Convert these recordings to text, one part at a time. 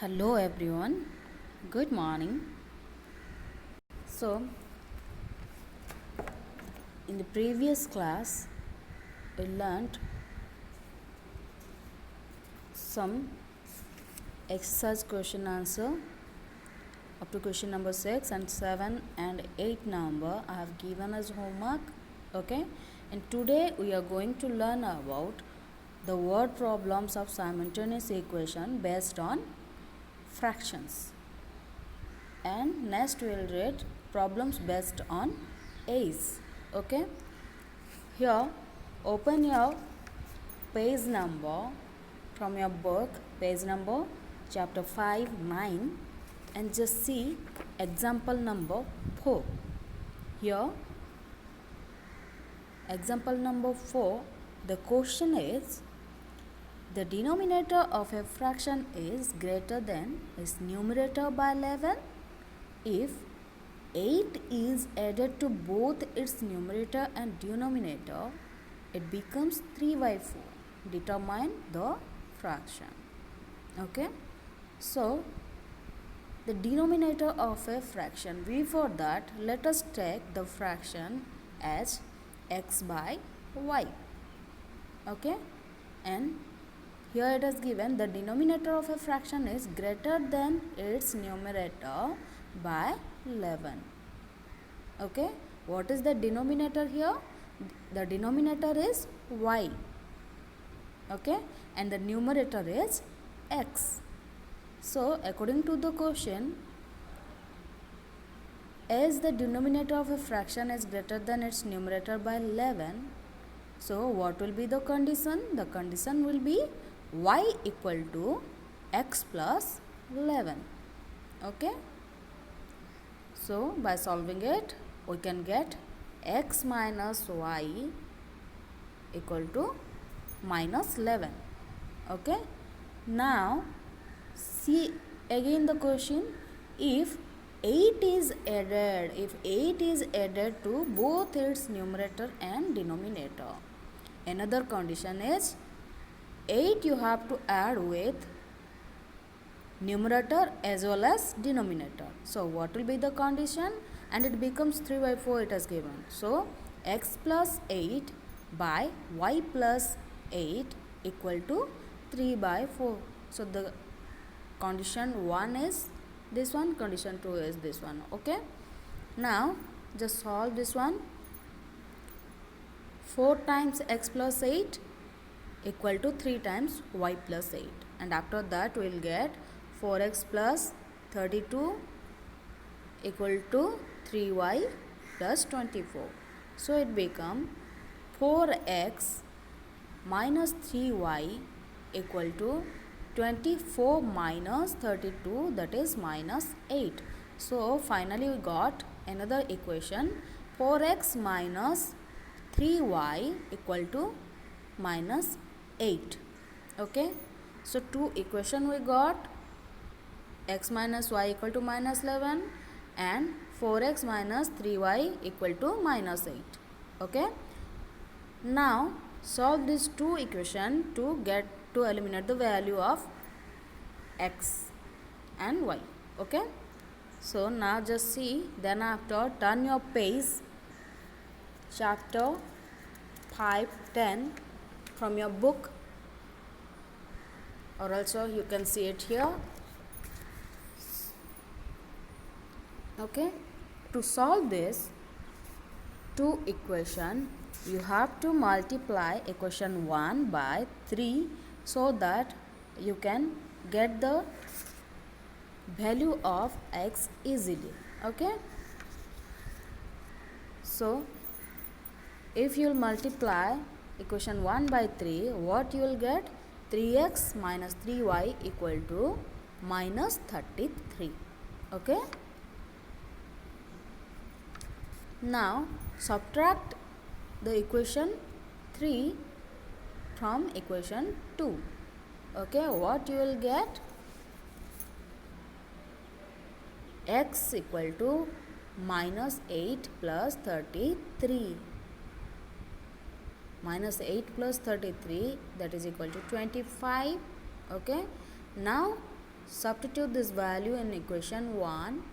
Hello everyone, good morning. So, in the previous class, we learned some exercise question answer up to question number 6 and 7 and 8 number I have given as homework. Okay, and today we are going to learn about the word problems of simultaneous equation based on fractions. And next we will read problems based on A's. Okay, here open your page number from your book, page number chapter 5 9, and just see example number 4. Here example number 4, the question is the denominator of a fraction is greater than its numerator by 11 if 8 is added to both its numerator and denominator, it becomes 3 by 4. Determine the fraction. Okay, so the denominator of a fraction, before that let us take the fraction as x by y. Okay, and here it is given the denominator of a fraction is greater than its numerator by 11. Okay, what is the denominator here? The denominator is y. Okay, and the numerator is x. So according to the question, as the denominator of a fraction is greater than its numerator by 11, so what will be the condition? The condition will be y equal to x plus 11. Okay, so by solving it, we can get x minus y equal to minus 11. Okay, now see again the question, if 8 is added to both its numerator and denominator. Another condition is 8 you have to add with numerator as well as denominator. So what will be the condition? And it becomes 3 by 4 it is given. So x plus 8 by y plus 8 equal to 3 by 4. So the condition 1 is this one, condition 2 is this one. Okay, now just solve this one. 4 times x plus 8 equal to 3 times y plus 8, and after that we will get 4x plus 32 equal to 3y plus 24. So it become 4x minus 3y equal to 24 minus 32, that is minus 8. So finally we got another equation, 4x minus 3y equal to minus 8. Okay, so two equation we got, x minus y equal to minus 11 and 4x minus 3y equal to minus 8. Okay, now solve these two equation to eliminate the value of x and y. Okay, so now just see, then after turn your page chapter 5 10 from your book, or also you can see it here. Okay, to solve this two equation, you have to multiply equation 1 by 3 so that you can get the value of x easily. Okay, so if you will multiply equation 1 by 3, what you will get? 3x minus 3y equal to minus 33. Okay, now subtract the equation 3 from equation 2. Okay, what you will get? X equal to minus 8 plus 33. Minus 8 plus 33, that is equal to 25. Okay, now substitute this value in equation 1.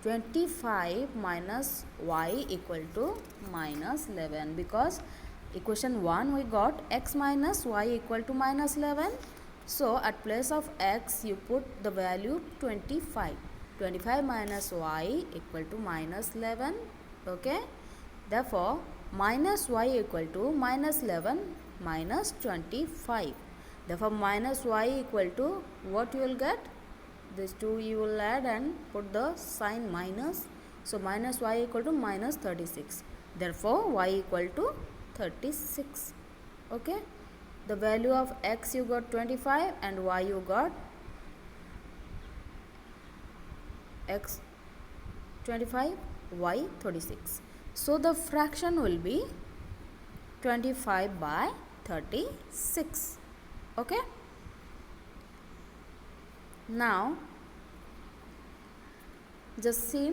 25 minus y equal to minus 11, because equation 1 we got x minus y equal to minus 11. So at place of x you put the value 25. 25 minus y equal to minus 11. Okay, therefore minus y equal to minus 11 minus 25. Therefore minus y equal to what you will get? These two you will add and put the sign minus. So minus y equal to minus 36. Therefore y equal to 36. Okay, the value of x you got 25 and y you got x 25, y 36. So the fraction will be 25 by 36. Okay, now just see,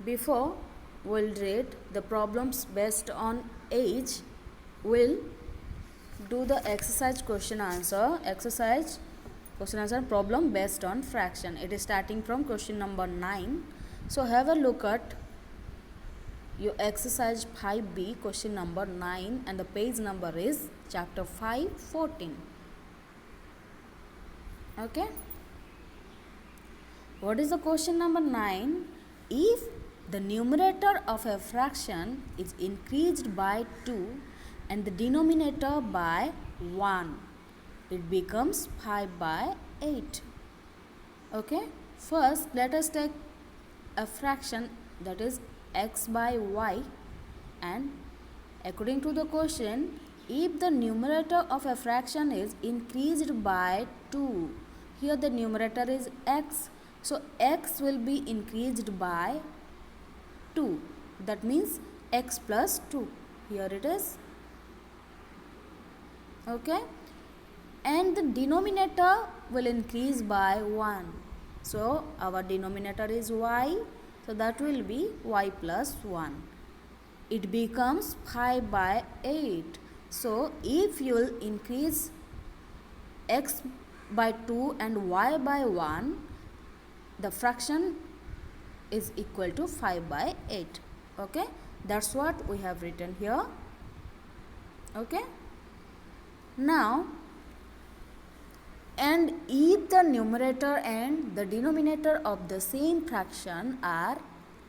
before we'll rate the problems based on age, we'll do the exercise question answer problem based on fraction. It is starting from question number 9. So have a look at your exercise 5b question number 9 and the page number is chapter 5 14. Okay, what is the question number 9? If the numerator of a fraction is increased by 2 and the denominator by 1, it becomes 5 by 8. Okay, first let us take a fraction, that is x by y, and according to the question, if the numerator of a fraction is increased by 2, here the numerator is x, so x will be increased by 2, that means x plus 2, here it is. Okay, and the denominator will increase by 1, so our denominator is y, so that will be y plus 1. It becomes 5 by 8. So if you will increase x by 2 and y by 1, the fraction is equal to 5 by 8. Okay, that's what we have written here. Okay, now, and if the numerator and the denominator of the same fraction are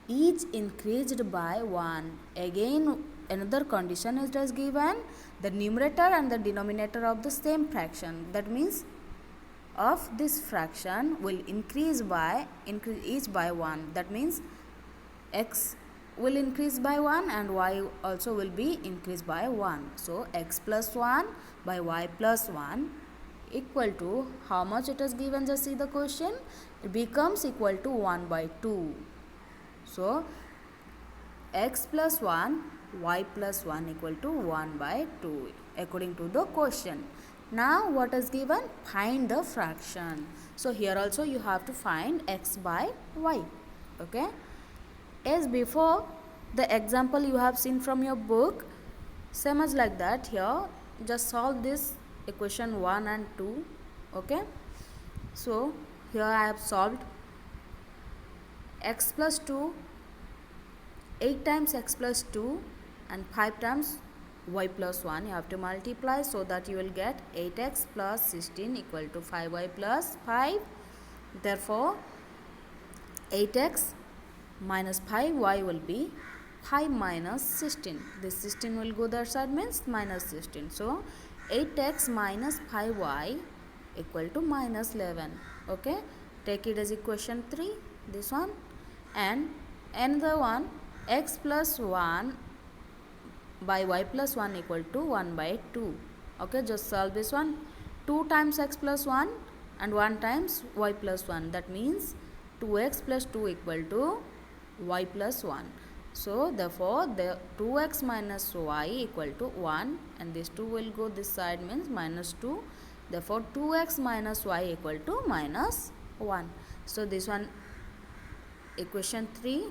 each increased by 1, again another condition is just given, the numerator and the denominator of the same fraction, that means of this fraction will increase each by 1, that means x will increase by 1 and y also will be increased by 1. So x plus 1 by y plus 1 equal to how much it is given, just see the question, it becomes equal to 1 by 2. So x plus 1 y plus 1 equal to 1 by 2 according to the question. Now what is given? Find the fraction. So here also you have to find x by y. Okay, as before the example you have seen from your book, same as like that, here just solve this equation 1 and 2. Okay, so here I have solved x plus 2, 8 times x plus 2 and 5 times y plus 1 you have to multiply, so that you will get 8x plus 16 equal to 5y plus 5. Therefore 8x minus 5y will be 5 minus 16. This 16 will go that side, means minus 16. So 8x minus 5y equal to minus 11. Okay, take it as equation 3, this one, and another one, x plus 1 by y plus 1 equal to 1 by 2. Okay, just solve this one. 2 times x plus 1 and 1 times y plus 1, that means 2x plus 2 equal to y plus 1. So therefore the 2x minus y equal to 1 and this 2 will go this side, means minus 2. Therefore 2x minus y equal to minus 1. So this one equation 3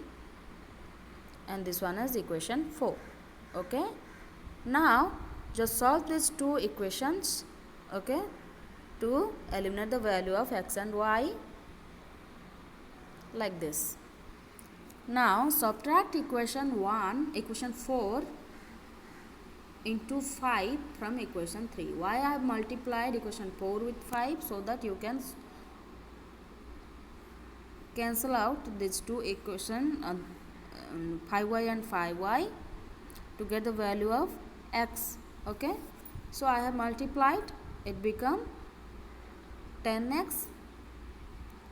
and this one is equation 4. Okay, now just solve these two equations. Okay, to eliminate the value of x and y like this. Now subtract equation 4 into 5 from equation 3. Why I have multiplied equation 4 with 5? So that you can cancel out these two equations, 5y and 5y, to get the value of x. Okay, so I have multiplied, it become 10x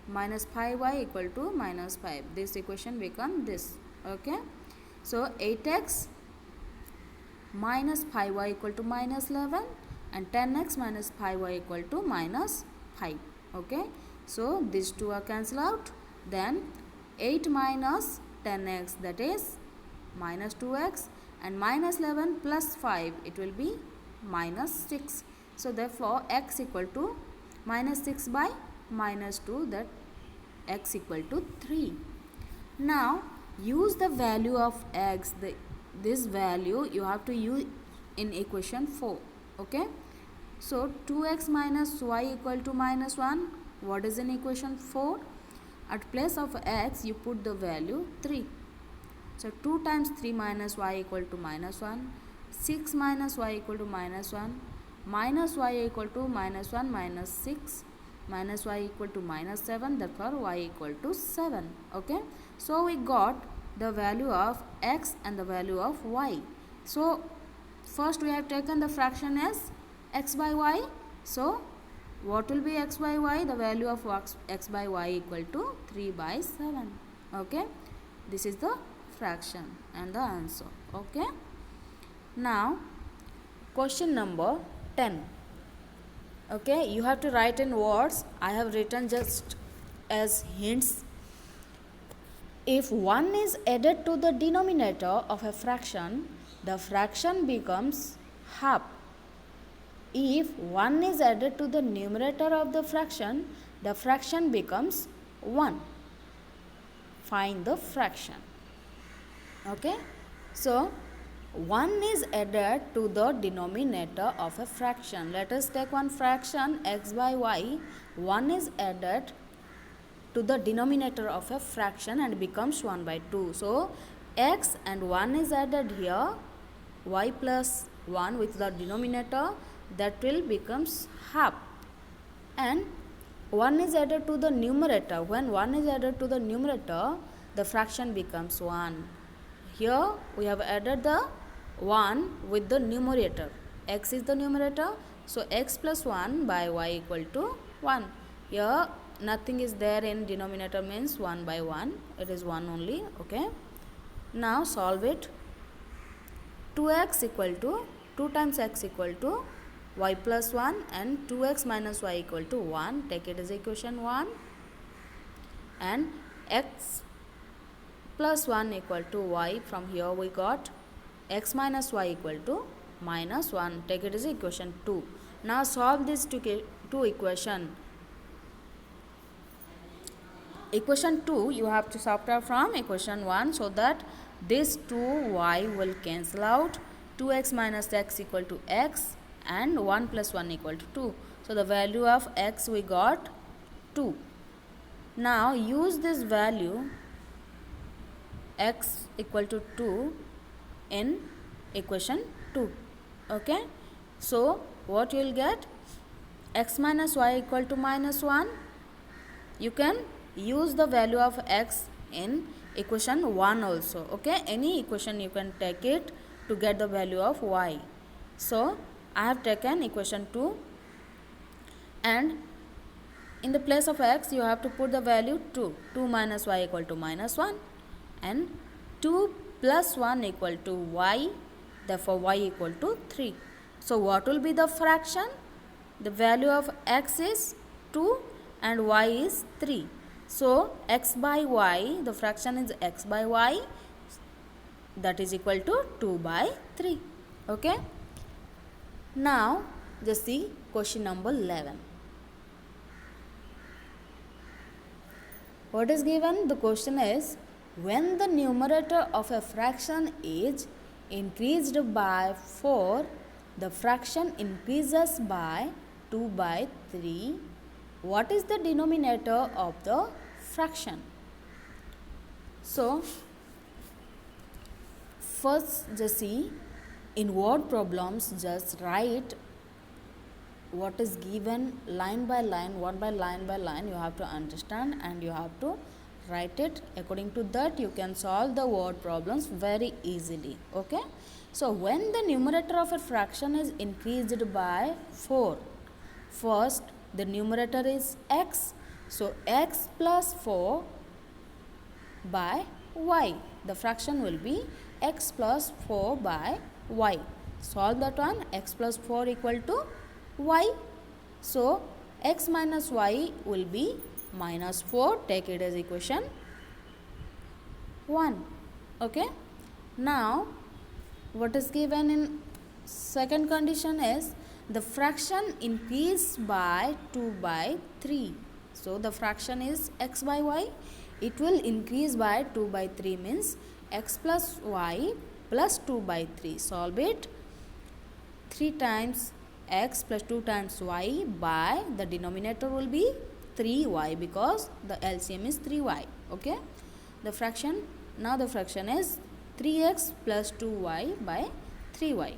minus 5y equal to minus 5. This equation become this. Okay, so 8x minus 5y equal to minus 11 and 10x minus 5y equal to minus 5. Okay, so these two are cancelled out. Then 8 minus 10x, that is minus 2x, and minus 11 plus 5, it will be minus 6. So therefore x equal to minus 6 by minus 2, that x equal to 3. Now use the value of x, this value you have to use in equation 4. Okay, so 2x minus y equal to minus 1, what is in equation 4? At place of x you put the value 3. So 2 times 3 minus y equal to minus 1, 6 minus y equal to minus 1, minus y equal to minus 1 minus 6, minus y equal to minus 7, therefore y equal to 7. Okay, so we got the value of x and the value of y. So first we have taken the fraction as x by y. So what will be x by y? The value of x by y equal to 3 by 7. Okay, this is the fraction and the answer. Okay, now question number 10. Okay, you have to write in words. I have written just as hints. If 1 is added to the denominator of a fraction, the fraction becomes half. If 1 is added to the numerator of the fraction becomes 1. Find the fraction. Okay, so 1 is added to the denominator of a fraction. Let us take one fraction x by y. 1 is added to the denominator of a fraction and becomes 1 by 2. So x and 1 is added here, y plus 1 with the denominator, that will becomes half, and 1 is added to the numerator. When 1 is added to the numerator, the fraction becomes 1. Here we have added the 1 with the numerator. X is the numerator, so x plus 1 by y equal to 1. Here nothing is there in denominator, means 1 by 1, it is 1 only. Okay, now solve it. 2x equal to 2 times x equal to y plus 1 and 2x minus y equal to 1. Take it as equation 1. And x plus 1 equal to y. From here we got x minus y equal to minus 1. Take it as equation 2. Now solve this two equation. Equation 2 you have to subtract from equation 1, so that this 2y will cancel out. 2x minus x equal to x and 1 plus 1 equal to 2. So the value of x we got 2. Now use this value x equal to 2 in equation 2. Okay, so what you will get? X minus y equal to minus 1. You can use the value of x in equation 1 also. Okay, any equation you can take it to get the value of y. So I have taken equation 2, and in the place of x you have to put the value 2. 2 minus y equal to minus 1 and 2 plus 1 equal to y, therefore y equal to 3. So what will be the fraction? The value of x is 2 and y is 3. So x by y, the fraction is x by y, that is equal to 2 by 3. Okay, now just see question number 11. What is given? The question is, when the numerator of a fraction is increased by 4, the fraction increases by 2 by 3. What is the denominator of the fraction? So first just see, in word problems just write what is given line by line, one by line, you have to understand and you have to write it. According to that you can solve the word problems very easily. Okay, so when the numerator of a fraction is increased by 4, first the numerator is x, so x plus 4 by y, the fraction will be x plus 4 by y. Solve that one. X plus 4 equal to y, so x minus y will be minus 4. Take it as equation 1. Okay, now what is given in second condition is the fraction increased by 2 by 3. So the fraction is x by y, it will increase by 2 by 3 means x plus y plus 2 by 3. Solve it. 3 times x plus 2 times y by the denominator will be 3y because the LCM is 3y. Okay, the fraction, now the fraction is 3x plus 2y by 3y.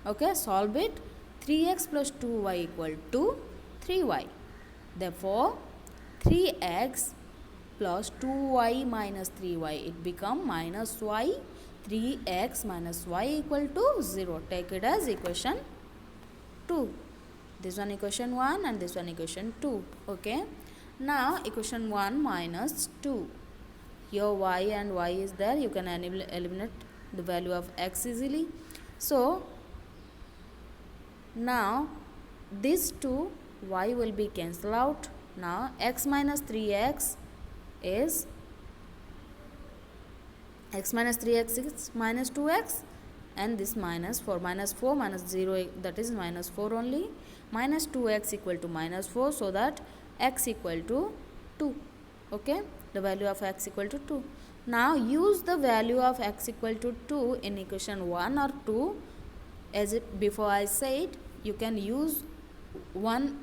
Okay, solve it. 3x plus 2y equal to 3y. Therefore 3x plus 2y minus 3y, it become minus y. 3x minus y equal to 0. Take it as equation 2. This one equation 1 and this one equation 2. Okay, now equation 1 minus 2. Here y and y is there, you can eliminate the value of x easily. So now these two y will be cancelled out. Now x minus 3x is x minus 3x is minus 2x, and this minus 4 minus 0, that is minus 4 only. Minus 2x equal to minus 4, so that x equal to 2. Okay, the value of x equal to 2. Now use the value of x equal to 2 in equation 1 or 2. As before I said, you can use one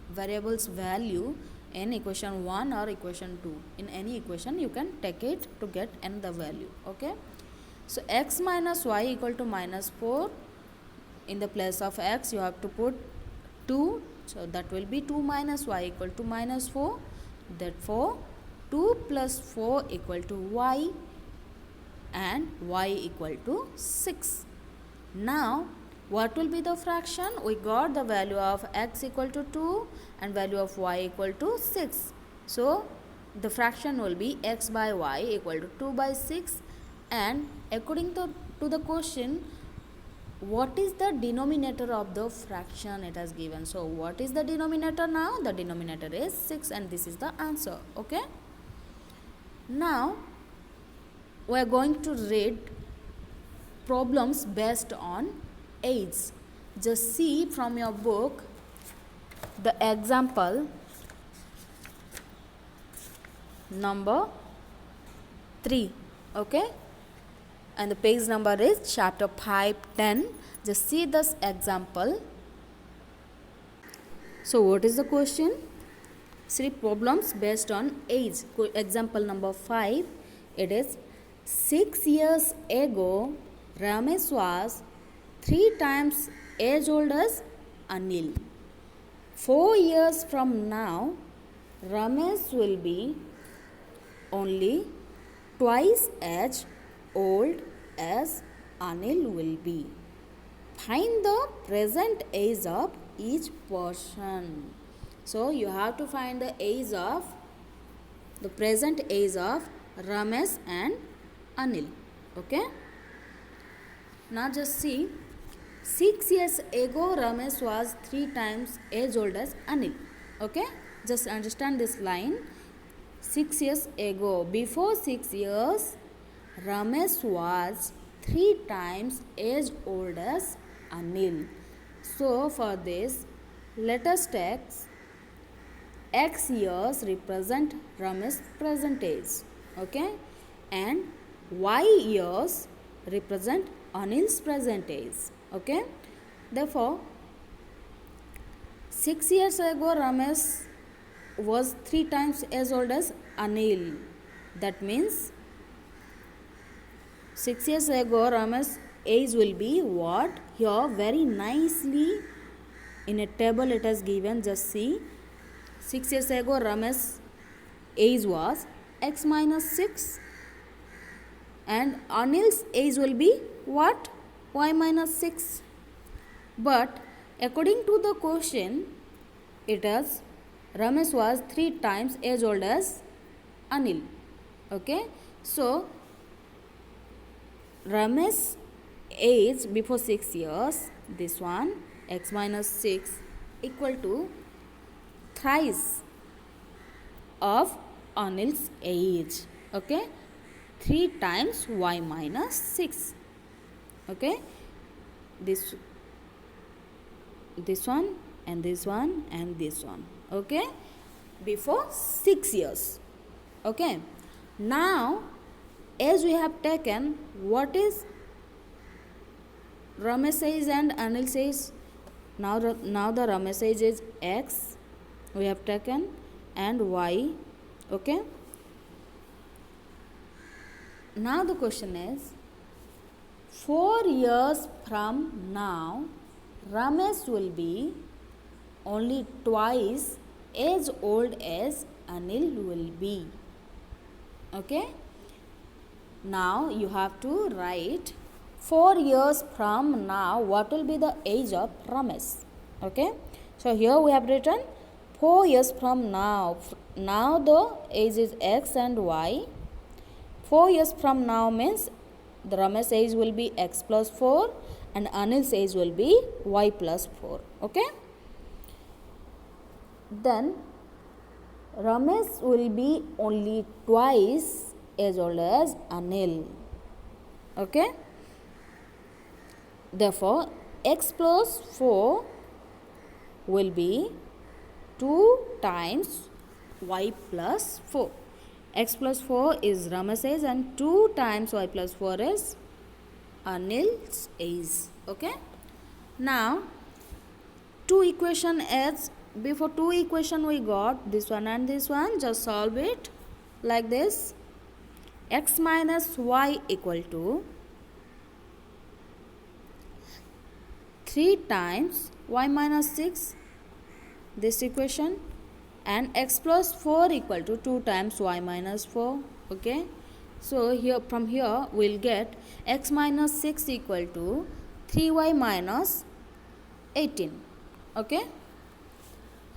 variable's value in equation 1 or equation 2. In any equation you can take it to get another value. Okay, so x minus y equal to minus 4. In the place of x you have to put 2, so that will be 2 minus y equal to minus 4. Therefore 2 plus 4 equal to y, and y equal to 6. Now what will be the fraction? We got the value of x equal to 2 and value of y equal to 6. So the fraction will be x by y equal to 2 by 6. And according to the question, what is the denominator of the fraction it has given? So what is the denominator now? The denominator is 6 and this is the answer. Okay, now we are going to read problems based on age. Just see from your book the example number 3. Okay, and the page number is chapter 510. Just see this example. So what is the question? 3 problems based on age. Example number 5, it is 6 years ago Ramesh was 3 times as old as Anil. 4 years from now Ramesh will be only twice as old as Anil will be. Find the present age of each person. So you have to find the age of, the present age of Ramesh and Anil. Okay, now just see, 6 years ago Ramesh was 3 times as old as Anil. Okay, just understand this line. 6 years ago, before 6 years Ramesh was 3 times as old as Anil. So for this, let us take x years represent Ramesh's present age. Okay, and y years represent Anil's present age. Okay, therefore 6 years ago Ramesh was 3 times as old as Anil. That means 6 years ago Ramesh age will be what? Here very nicely in a table it has given. Just see, 6 years ago Ramesh age was x minus 6 and Anil's age will be what? Y minus 6. But according to the question, it is Ramesh was 3 times as old as Anil. Okay, so Ramesh age before 6 years, this one x minus 6 equal to thrice of Anil's age. Okay, 3 times y minus 6. Okay, this one and this one and this one. Okay, before 6 years. Okay, now as we have taken what is Ramesh age and Anil age, now the Ramesh age is x we have taken and y. Okay, now the question is 4 years from now Ramesh will be only twice as old as Anil will be. Okay, now you have to write 4 years from now what will be the age of Ramesh. Okay, so here we have written 4 years from now. Now the age is x and y. 4 years from now means the Ramesh age will be x plus 4 and Anil's age will be y plus 4. Okay, then Ramesh will be only twice as old as Anil. Okay, therefore x plus 4 will be 2 times y plus 4. X plus 4 is Ramesh age and 2 times y plus 4 is Anil's age. Okay, now two equation as before, two equation we got this one and this one. Just solve it like this. X minus y equal to 3 times y minus 6, this equation, and x plus 4 equal to 2 times y minus 4. Okay, so here from here we'll get x minus 6 equal to 3y minus 18. Okay,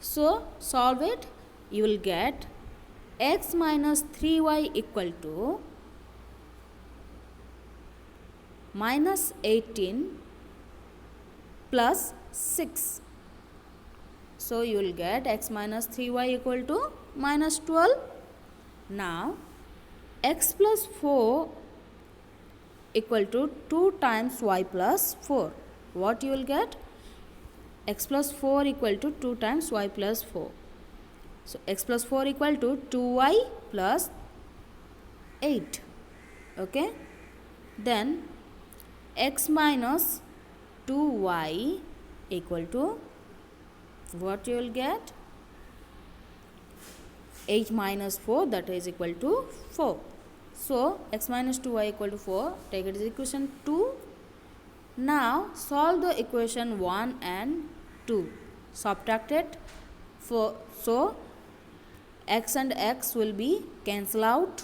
so solve it. You will get x minus 3y equal to minus 18 plus 6. So you will get x minus 3y equal to minus 12. Now x plus 4 equal to 2 times y plus 4. What you will get? X plus 4 equal to 2 times y plus 4. So x plus 4 equal to 2y plus 8. Okay, then x minus 2y equal to what you will get? 8 minus 4, that is equal to 4. So x minus 2y equal to 4. Take it as equation 2. Now solve the equation 1 and 2. Subtract it. So x and x will be cancel out.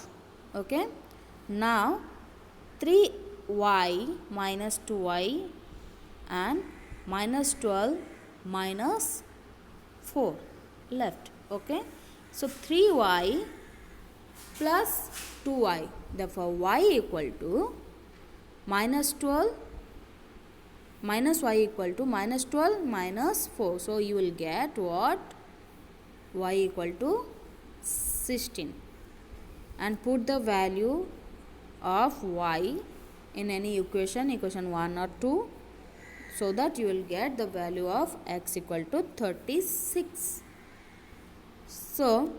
Okay, now 3y minus 2y and minus 12 minus 4 left. Okay, so 3y plus 2y, therefore y equal to minus 12 minus y equal to minus 12 minus 4. So you will get what? Y equal to 16, and put the value of y in any equation 1 or 2, so that you will get the value of x equal to 36. So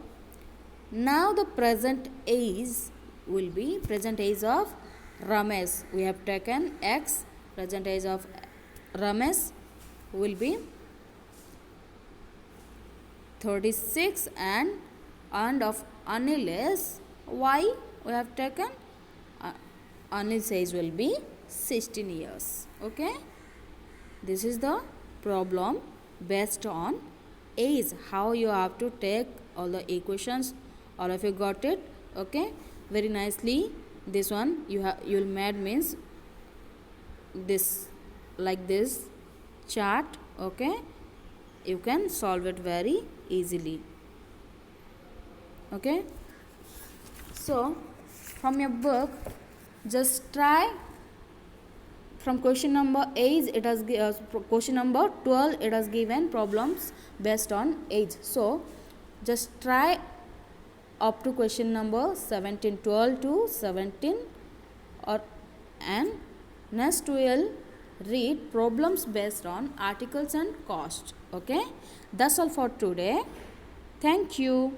now the present age will be present age of Ramesh. We have taken x, present age of Ramesh will be 36 and of Anil is, why we have taken? Anil's age will be 16 years. Okay. This is the problem based on age. How you have to take all the equations. All of you got it? Okay. Very nicely. This one you will made means this, like this chart. Okay. You can solve it very easily. Okay. So from your book, just try. From question number 8, it has question number 12, it has given problems based on age. So just try up to question number 17, 12 to 17, and next we will read problems based on articles and cost. Okay, that's all for today. Thank you.